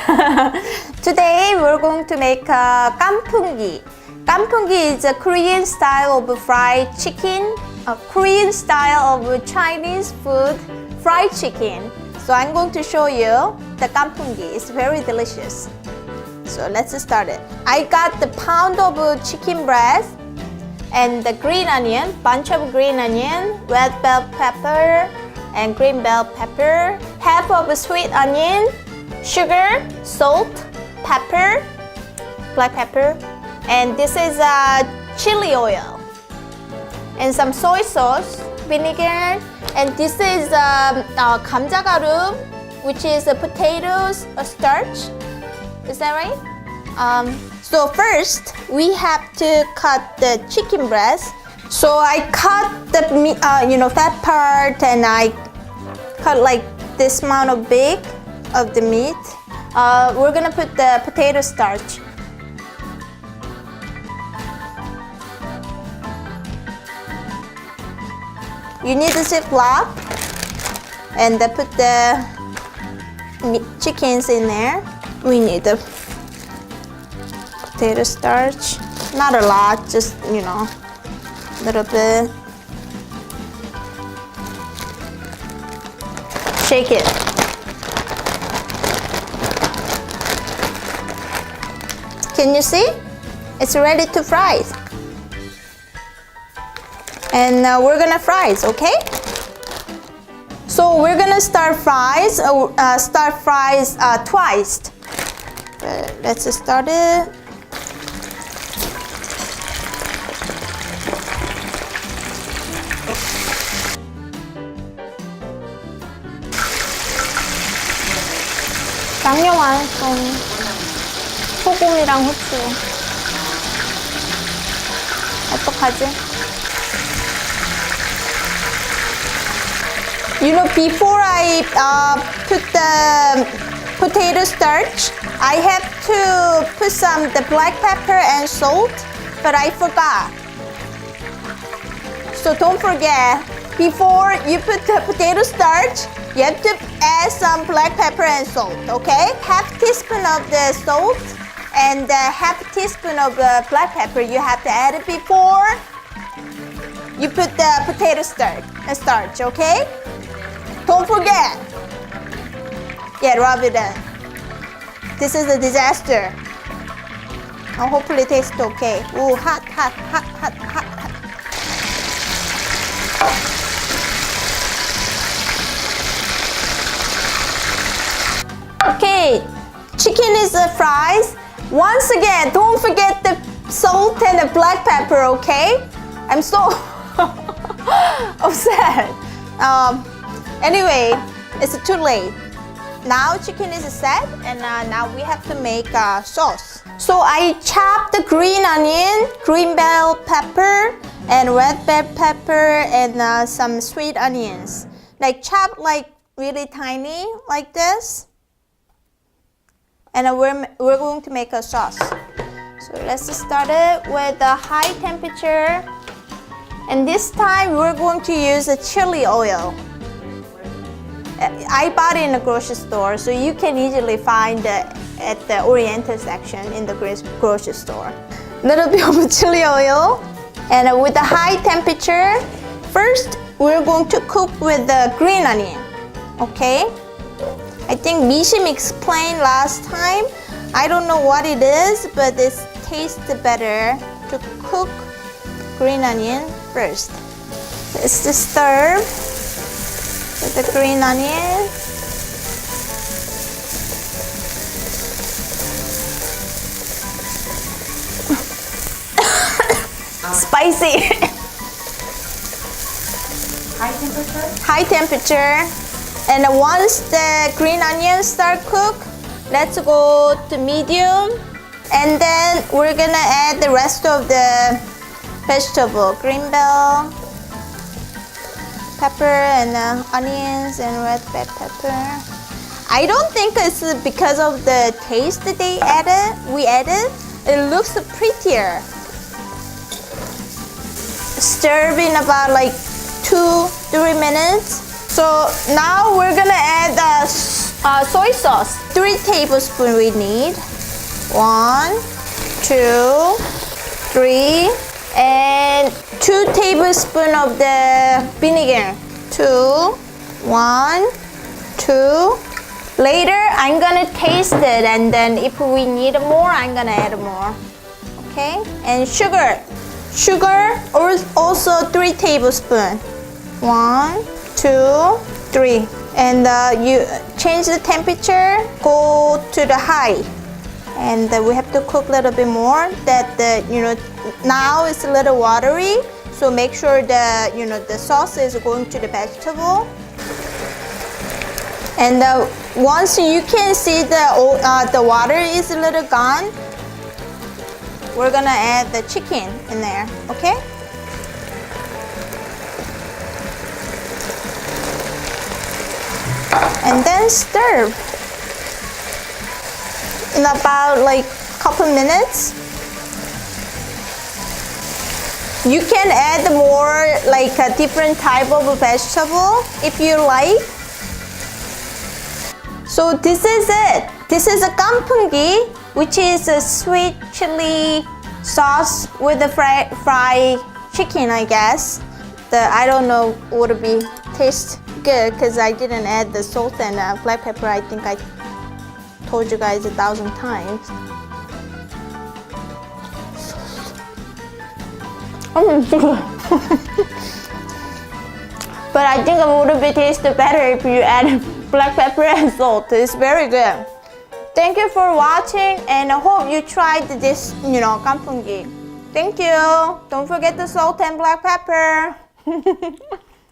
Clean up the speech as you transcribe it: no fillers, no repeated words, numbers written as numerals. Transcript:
Today we're going to make Kkanpunggi. Kkanpunggi is a Korean style of fried chicken, a Korean style of Chinese food, fried chicken. So I'm going to show you the Kkanpunggi. It's very delicious. So let's start it. I got the pound of chicken breast and the green onion, bunch of green onion, red bell pepper, and green bell pepper, half of a sweet onion, sugar, salt, pepper, black pepper, and this is chili oil, and some soy sauce, vinegar, and this is 감자가루, which is potatoes, starch. Is that right? So first, we have to cut the chicken breast. So I cut the fat part, and I cut like this amount of big of the meat. We're gonna put the potato starch. You need a Ziploc, and put the chickens in there. We need the potato starch, not a lot, just a little bit. Shake it. Can you see? It's ready to fry. And we're gonna fry it, okay? So we're gonna start fries twice. But let's start it. 양념 안 했어. 소금이랑 후추. 어떡하지? Before I put the potato starch, I have to put the black pepper and salt, but I forgot. So don't forget, before you put the potato starch, you have to add some black pepper and salt, okay? Half teaspoon of the salt and half teaspoon of black pepper. You have to add it before you put the potato starch, okay? Don't forget. Yeah, rub it in. This is a disaster. Hopefully it tastes okay. Ooh, hot, hot, hot, hot, hot, hot. Okay, chicken is fried. Once again, don't forget the salt and the black pepper, okay? I'm so upset. Anyway, it's too late. Now chicken is set, and now we have to make sauce. So I chopped the green onion, green bell pepper, and red bell pepper, and some sweet onions. Like chopped like really tiny, like this. And we're going to make a sauce. So let's start it with a high temperature. And this time we're going to use a chili oil. I bought it in a grocery store, so you can easily find it at the Oriental section in the grocery store. Little bit of chili oil, and with a high temperature, first we're going to cook with the green onion. Okay? I think Mishim explained last time. I don't know what it is, but it tastes better to cook green onion first. Let's just stir with the green onion. Spicy. High temperature? High temperature. And once the green onions start cook, let's go to medium. And then we're gonna add the rest of the vegetable. Green bell pepper, and onions, and red bell pepper. I don't think it's because of the taste that we added. It looks prettier. Stir in about like 2-3 minutes. So now we're gonna add Soy sauce. 3 tablespoons we need. 1, 2, 3, and 2 tablespoons of the vinegar. 2, 1, 2. Later, I'm gonna taste it, and then if we need more, I'm gonna add more. Okay, and sugar. Sugar, also 3 tablespoons. 1, 2, 3. And you change the temperature, go to the high. And we have to cook a little bit more. That now it's a little watery, so make sure that the sauce is going to the vegetable. And once you can see the water is a little gone, we're gonna add the chicken in there, okay? And then stir. In about like couple minutes. You can add more like a different type of vegetable if you like. So this is it. This is a kkanpunggi, which is a sweet chili sauce with the fried chicken, I guess. I don't know would it be taste good because I didn't add the salt and black pepper. I think I told you guys 1,000 times. But I think it would be tasted better if you add black pepper and salt. It's very good. Thank you for watching, and I hope you tried this, kkanpunggi. Thank you. Don't forget the salt and black pepper.